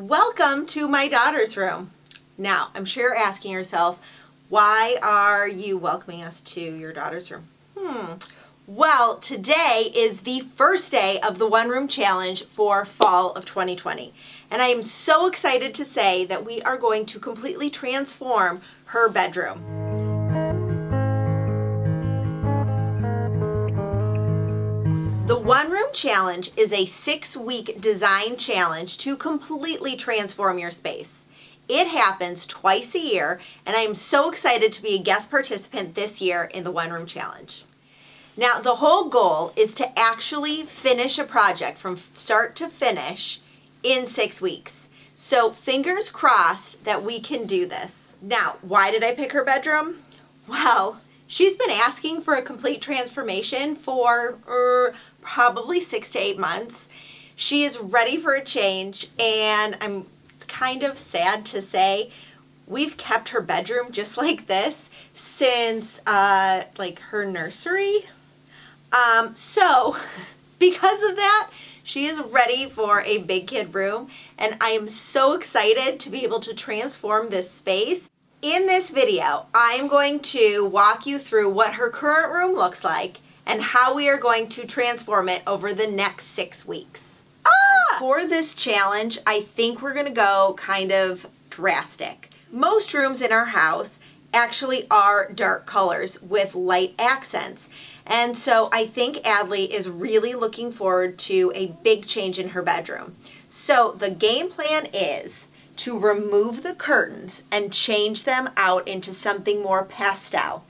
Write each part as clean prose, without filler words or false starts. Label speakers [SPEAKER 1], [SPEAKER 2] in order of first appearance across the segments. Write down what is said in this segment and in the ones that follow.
[SPEAKER 1] Welcome to my daughter's room. Now, I'm sure you're asking yourself, why are you welcoming us to your daughter's room? Well, today is the first day of the One Room Challenge for fall of 2020. And I am so excited to say that we are going to completely transform her bedroom. The One Room Challenge is a 6-week design challenge to completely transform your space. It happens twice a year, and I am so excited to be a guest participant this year in the One Room Challenge. Now, the whole goal is to actually finish a project from start to finish in 6 weeks. So fingers crossed that we can do this. Now, why did I pick her bedroom? Well, she's been asking for a complete transformation for probably 6 to 8 months. She is ready for a change, and I'm kind of sad to say we've kept her bedroom just like this since like her nursery. So because of that, she is ready for a big kid room, and I am so excited to be able to transform this space. In this video, I am going to walk you through what her current room looks like and how we are going to transform it over the next 6 weeks. For this challenge, I think we're gonna go kind of drastic. Most rooms in our house actually are dark colors with light accents. And so I think Adley is really looking forward to a big change in her bedroom. So the game plan is to remove the curtains and change them out into something more pastel.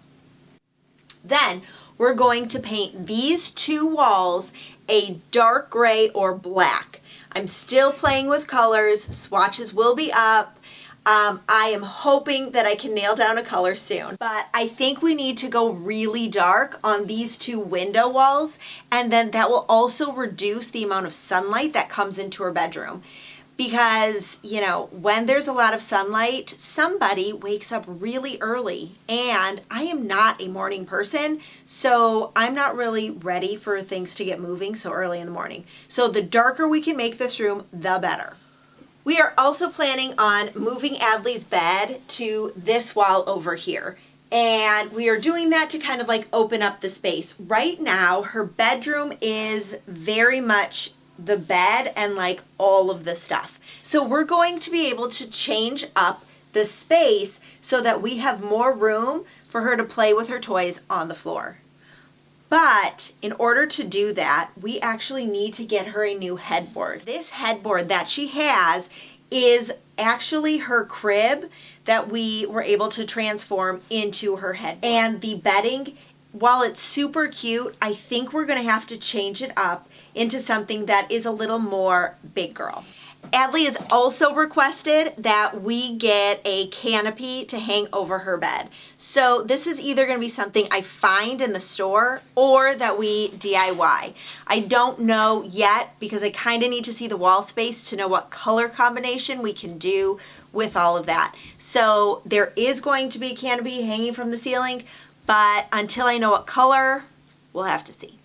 [SPEAKER 1] Then we're going to paint these 2 walls a dark gray or black. I'm still playing with colors. Swatches will be up. I am hoping that I can nail down a color soon, but I think we need to go really dark on these 2 window walls, and then that will also reduce the amount of sunlight that comes into her bedroom. Because, you know, when there's a lot of sunlight, somebody wakes up really early, and I am not a morning person, so I'm not really ready for things to get moving so early in the morning. So the darker we can make this room, the better. We are also planning on moving Adley's bed to this wall over here. And we are doing that to kind of like open up the space. Right now, her bedroom is very much the bed and like all of the stuff. So we're going to be able to change up the space so that we have more room for her to play with her toys on the floor. But in order to do that, we actually need to get her a new headboard. This headboard that she has is actually her crib that we were able to transform into her headboard. And the bedding, while it's super cute, I think we're gonna have to change it up into something that is a little more big girl. Adley has also requested that we get a canopy to hang over her bed. So this is either going to be something I find in the store or that we DIY. I don't know yet because I kind of need to see the wall space to know what color combination we can do with all of that. So there is going to be a canopy hanging from the ceiling, but until I know what color, we'll have to see.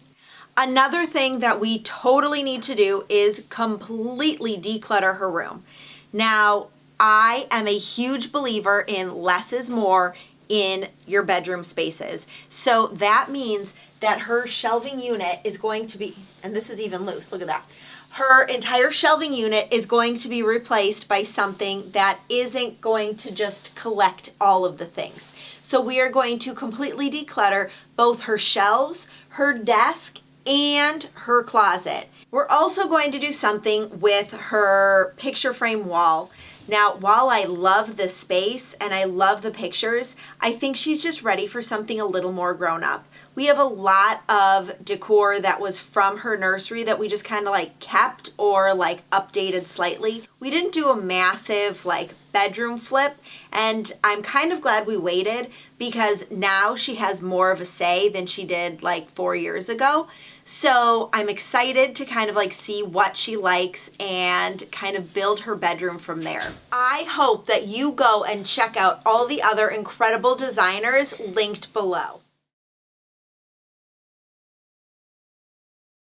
[SPEAKER 1] Another thing that we totally need to do is completely declutter her room. Now, I am a huge believer in less is more in your bedroom spaces. So that means that her shelving unit is going to be, and this is even loose, look at that. Her entire shelving unit is going to be replaced by something that isn't going to just collect all of the things. So we are going to completely declutter both her shelves, her desk, and her closet. We're also going to do something with her picture frame wall. Now, while I love the space and I love the pictures, I think she's just ready for something a little more grown up. We have a lot of decor that was from her nursery that we just kind of like kept or like updated slightly. We didn't do a massive like bedroom flip, and I'm kind of glad we waited because now she has more of a say than she did like 4 years ago. So I'm excited to kind of like see what she likes and kind of build her bedroom from there. I hope that you go and check out all the other incredible designers linked below.